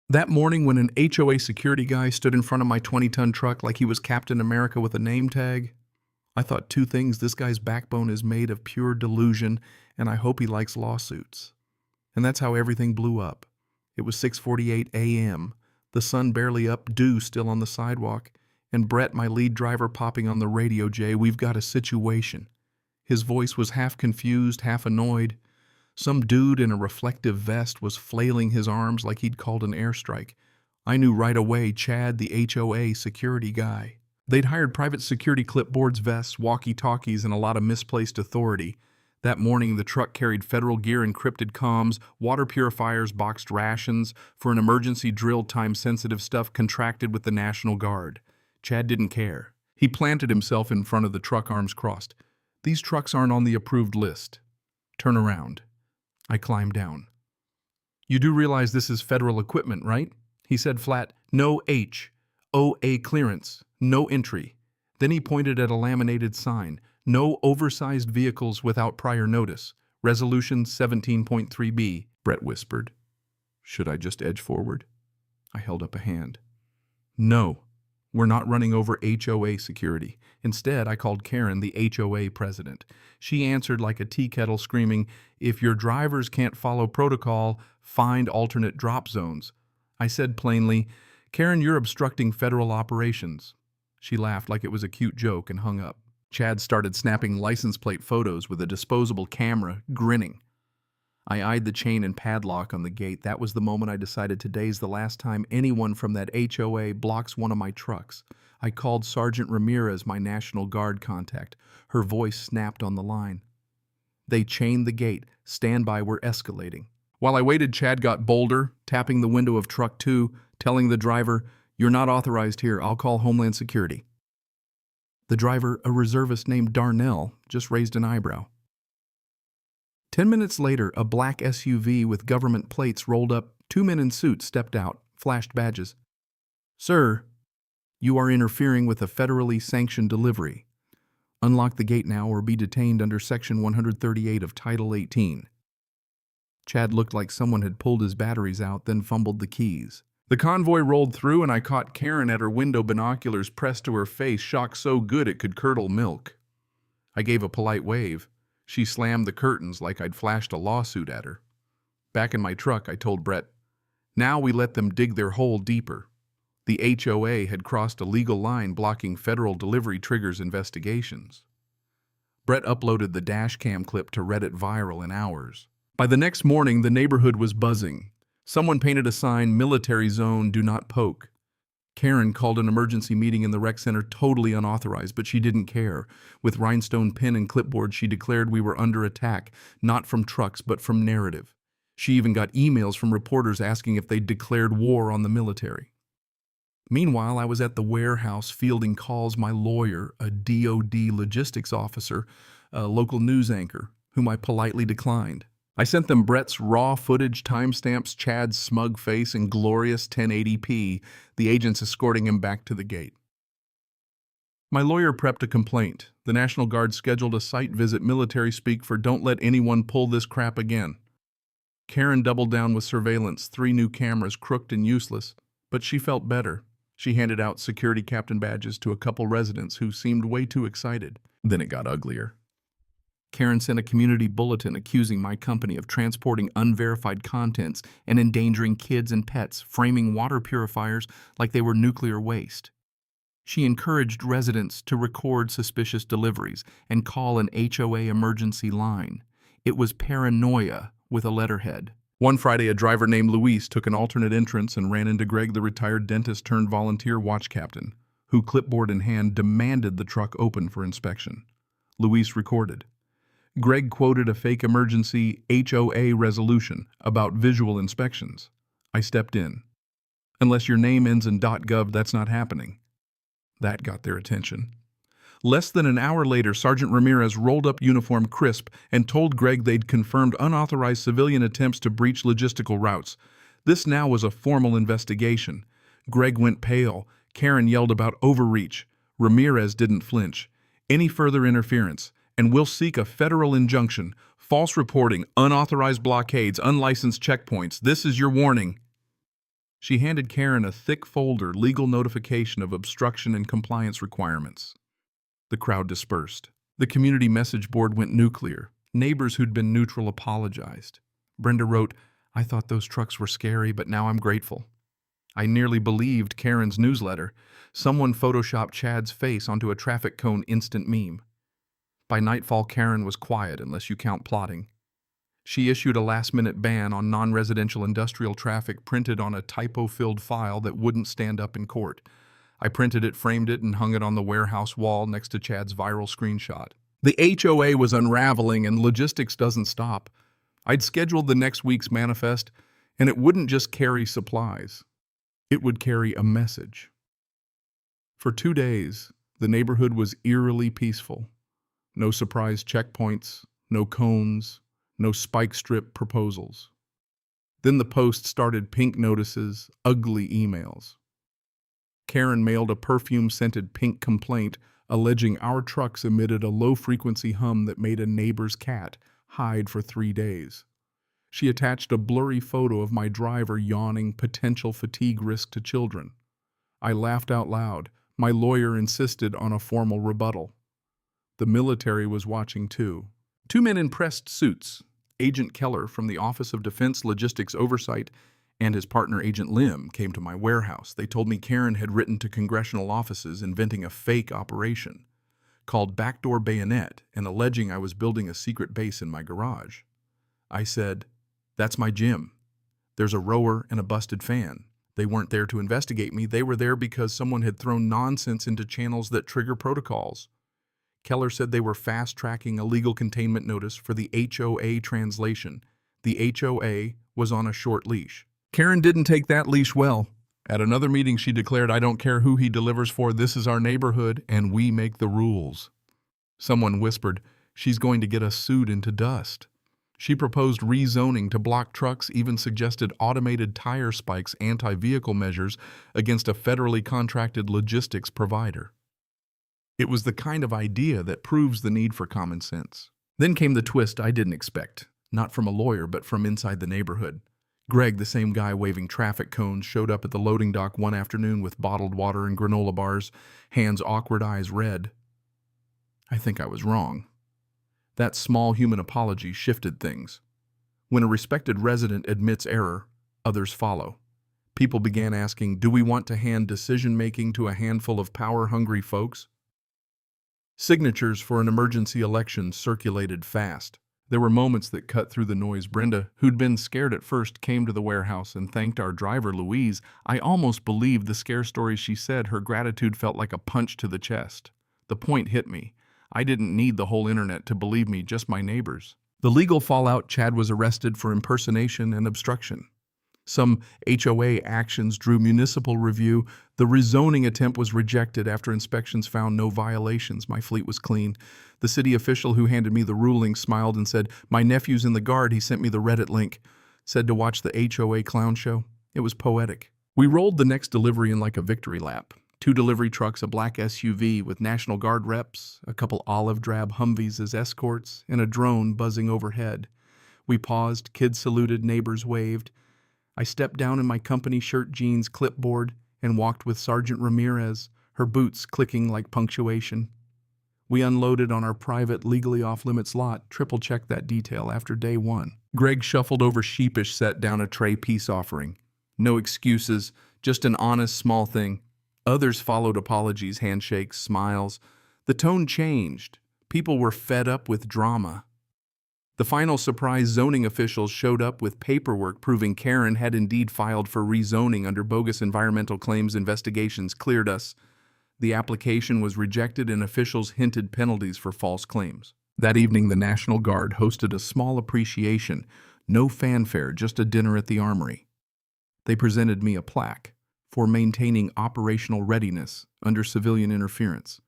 That morning when an HOA security guy stood in front of my 20-ton truck like he was Captain America with a name tag, I thought two things: this guy's backbone is made of pure delusion, and I hope he likes lawsuits. And that's how everything blew up. It was 6:48 a.m., the sun barely up, dew still on the sidewalk, and Brett, my lead driver, popping on the radio. "Jay, we've got a situation." His voice was half confused, half annoyed. Some dude in a reflective vest was flailing his arms like he'd called an airstrike. I knew right away: Chad, the HOA security guy. They'd hired private security clipboards, vests, walkie-talkies, and a lot of misplaced authority. That morning, the truck carried federal gear, encrypted comms, water purifiers, boxed rations for an emergency drill, time-sensitive stuff contracted with the National Guard. Chad didn't care. He planted himself in front of the truck, arms crossed. "These trucks aren't on the approved list. Turn around." I climbed down. "You do realize this is federal equipment, right?" He said flat. "No HOA clearance, no entry." Then he pointed at a laminated sign. "No oversized vehicles without prior notice. Resolution 17.3B, Brett whispered. Should I just edge forward? I held up a hand. "No, we're not running over HOA security." Instead, I called Karen, the HOA president. She answered like a tea kettle, screaming, "If your drivers can't follow protocol, find alternate drop zones." I said plainly, "Karen, you're obstructing federal operations." She laughed like it was a cute joke and hung up. Chad started snapping license plate photos with a disposable camera, grinning. I eyed the chain and padlock on the gate. That was the moment I decided today's the last time anyone from that HOA blocks one of my trucks. I called Sergeant Ramirez, my National Guard contact. Her voice snapped on the line. "They chained the gate. Stand by, we're escalating." While I waited, Chad got bolder, tapping the window of truck 2, telling the driver, "You're not authorized here. I'll call Homeland Security." The driver, a reservist named Darnell, just raised an eyebrow. 10 minutes later, a black SUV with government plates rolled up. 2 men in suits stepped out, flashed badges. "Sir, you are interfering with a federally sanctioned delivery. Unlock the gate now or be detained under Section 138 of Title 18. Chad looked like someone had pulled his batteries out, then fumbled the keys. The convoy rolled through, and I caught Karen at her window, binoculars pressed to her face, shock so good it could curdle milk. I gave a polite wave. She slammed the curtains like I'd flashed a lawsuit at her. Back in my truck, I told Brett, "Now we let them dig their hole deeper." The HOA had crossed a legal line blocking federal delivery triggers investigations. Brett uploaded the dash cam clip to Reddit, viral in hours. By the next morning, the neighborhood was buzzing. Someone painted a sign, "Military Zone, do not poke." Karen called an emergency meeting in the rec center, totally unauthorized, but she didn't care. With rhinestone pen and clipboard, she declared we were under attack, not from trucks, but from narrative. She even got emails from reporters asking if they'd declared war on the military. Meanwhile, I was at the warehouse fielding calls. My lawyer, a DOD logistics officer, a local news anchor, whom I politely declined. I sent them Brett's raw footage, timestamps, Chad's smug face, and glorious 1080p, the agents escorting him back to the gate. My lawyer prepped a complaint. The National Guard scheduled a site visit, military speak for "don't let anyone pull this crap again." Karen doubled down with surveillance, 3 new cameras, crooked and useless, but she felt better. She handed out security captain badges to a couple residents who seemed way too excited. Then it got uglier. Karen sent a community bulletin accusing my company of transporting unverified contents and endangering kids and pets, framing water purifiers like they were nuclear waste. She encouraged residents to record suspicious deliveries and call an HOA emergency line. It was paranoia with a letterhead. One Friday, a driver named Luis took an alternate entrance and ran into Greg, the retired dentist turned volunteer watch captain, who, clipboard in hand, demanded the truck open for inspection. Luis recorded. Greg quoted a fake emergency HOA resolution about visual inspections. I stepped in. "Unless your name ends in .gov, that's not happening." That got their attention. Less than an hour later, Sergeant Ramirez rolled up uniform crisp and told Greg they'd confirmed unauthorized civilian attempts to breach logistical routes. This now was a formal investigation. Greg went pale. Karen yelled about overreach. Ramirez didn't flinch. "Any further interference, and we'll seek a federal injunction. False reporting, unauthorized blockades, unlicensed checkpoints. This is your warning." She handed Karen a thick folder, legal notification of obstruction and compliance requirements. The crowd dispersed. The community message board went nuclear. Neighbors who'd been neutral apologized. Brenda wrote, "I thought those trucks were scary, but now I'm grateful." I nearly believed Karen's newsletter. Someone photoshopped Chad's face onto a traffic cone instant meme. By nightfall, Karen was quiet unless you count plotting. She issued a last-minute ban on non-residential industrial traffic printed on a typo-filled file that wouldn't stand up in court. I printed it, framed it, and hung it on the warehouse wall next to Chad's viral screenshot. The HOA was unraveling and logistics doesn't stop. I'd scheduled the next week's manifest, and it wouldn't just carry supplies. It would carry a message. For 2 days, the neighborhood was eerily peaceful. No surprise checkpoints, no cones, no spike strip proposals. Then the post started pink notices, ugly emails. Karen mailed a perfume-scented pink complaint alleging our trucks emitted a low-frequency hum that made a neighbor's cat hide for 3 days. She attached a blurry photo of my driver yawning, potential fatigue risk to children. I laughed out loud. My lawyer insisted on a formal rebuttal. The military was watching too. 2 men in pressed suits, Agent Keller from the Office of Defense Logistics Oversight and his partner Agent Lim, came to my warehouse. They told me Karen had written to congressional offices inventing a fake operation called Backdoor Bayonet and alleging I was building a secret base in my garage. I said, "That's my gym. There's a rower and a busted fan. They weren't there to investigate me. They were there because someone had thrown nonsense into channels that trigger protocols." Keller said they were fast-tracking a legal containment notice for the HOA translation. The HOA was on a short leash. Karen didn't take that leash well. At another meeting, she declared, "I don't care who he delivers for. This is our neighborhood, and we make the rules." Someone whispered, "She's going to get us sued into dust." She proposed rezoning to block trucks, even suggested automated tire spikes, anti-vehicle measures against a federally contracted logistics provider. It was the kind of idea that proves the need for common sense. Then came the twist I didn't expect, not from a lawyer, but from inside the neighborhood. Greg, the same guy waving traffic cones, showed up at the loading dock one afternoon with bottled water and granola bars, hands awkward, eyes red. I think I was wrong. That small human apology shifted things. When a respected resident admits error, others follow. People began asking, do we want to hand decision-making to a handful of power-hungry folks? Signatures for an emergency election circulated fast. There were moments that cut through the noise. Brenda, who'd been scared at first, came to the warehouse and thanked our driver, Louise. I almost believed the scare stories she said. Her gratitude felt like a punch to the chest. The point hit me. I didn't need the whole internet to believe me, just my neighbors. The legal fallout: Chad was arrested for impersonation and obstruction. Some HOA actions drew municipal review. The rezoning attempt was rejected after inspections found no violations. My fleet was clean. The city official who handed me the ruling smiled and said, "My nephew's in the Guard. He sent me the Reddit link. Said to watch the HOA clown show." It was poetic. We rolled the next delivery in like a victory lap. 2 delivery trucks, a black SUV with National Guard reps, a couple olive drab Humvees as escorts, and a drone buzzing overhead. We paused, kids saluted, neighbors waved. I stepped down in my company shirt, jeans, clipboard, and walked with Sergeant Ramirez, her boots clicking like punctuation. We unloaded on our private, legally off-limits lot, triple-checked that detail after day 1. Greg shuffled over sheepish, set down a tray peace offering. No excuses, just an honest small thing. Others followed apologies, handshakes, smiles. The tone changed. People were fed up with drama. The final surprise: zoning officials showed up with paperwork proving Karen had indeed filed for rezoning under bogus environmental claims. Investigations cleared us. The application was rejected and officials hinted penalties for false claims. That evening, the National Guard hosted a small appreciation. No fanfare, just a dinner at the Armory. They presented me a plaque for maintaining operational readiness under civilian interference.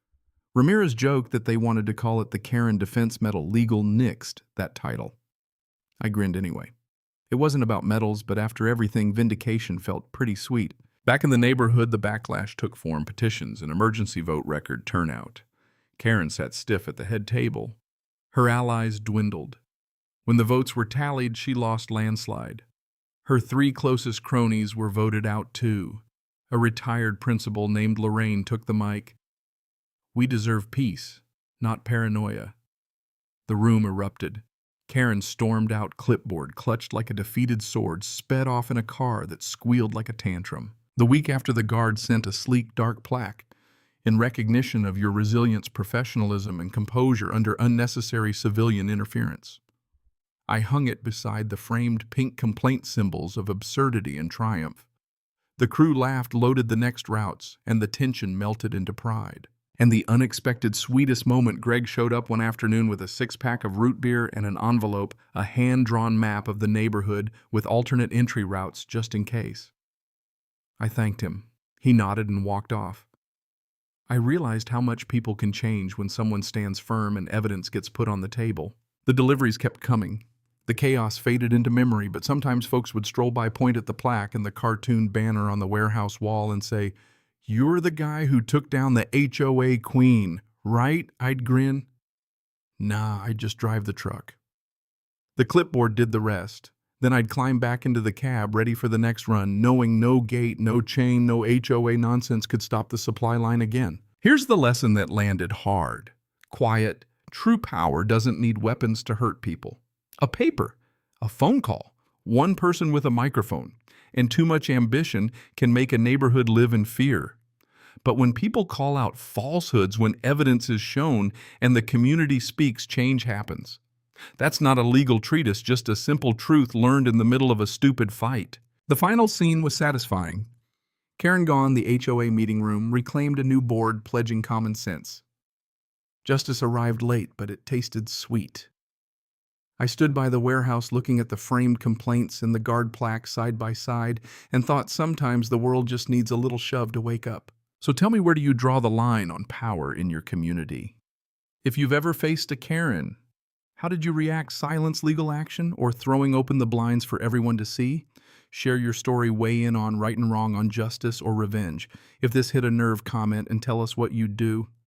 Ramirez joked that they wanted to call it the Karen Defense Medal. Legal nixed that title. I grinned anyway. It wasn't about medals, but after everything, vindication felt pretty sweet. Back in the neighborhood, the backlash took form: petitions, an emergency vote, record turnout. Karen sat stiff at the head table. Her allies dwindled. When the votes were tallied, she lost landslide. Her 3 closest cronies were voted out too. A retired principal named Lorraine took the mic. "We deserve peace, not paranoia." The room erupted. Karen stormed out, clipboard clutched like a defeated sword, sped off in a car that squealed like a tantrum. The week after, the guard sent a sleek, dark plaque. "In recognition of your resilience, professionalism, and composure under unnecessary civilian interference." I hung it beside the framed pink complaint symbols of absurdity and triumph. The crew laughed, loaded the next routes, and the tension melted into pride. And the unexpected sweetest moment, Greg showed up one afternoon with a 6-pack of root beer and an envelope, a hand-drawn map of the neighborhood with alternate entry routes just in case. I thanked him. He nodded and walked off. I realized how much people can change when someone stands firm and evidence gets put on the table. The deliveries kept coming. The chaos faded into memory, but sometimes folks would stroll by, point at the plaque and the cartoon banner on the warehouse wall and say, "You're the guy who took down the HOA queen, right?" I'd grin. "Nah, I'd just drive the truck." The clipboard did the rest. Then I'd climb back into the cab, ready for the next run, knowing no gate, no chain, no HOA nonsense could stop the supply line again. Here's the lesson that landed hard. Quiet, true power doesn't need weapons to hurt people. A paper, a phone call, one person with a microphone, and too much ambition can make a neighborhood live in fear. But when people call out falsehoods, when evidence is shown and the community speaks, change happens. That's not a legal treatise, just a simple truth learned in the middle of a stupid fight. The final scene was satisfying. Karen gone, the HOA meeting room reclaimed a new board pledging common sense. Justice arrived late, but it tasted sweet. I stood by the warehouse looking at the framed complaints and the guard plaque side by side and thought sometimes the world just needs a little shove to wake up. So tell me, where do you draw the line on power in your community? If you've ever faced a Karen, how did you react? Silence, legal action, or throwing open the blinds for everyone to see? Share your story, weigh in on right and wrong, on justice or revenge. If this hit a nerve, comment and tell us what you'd do.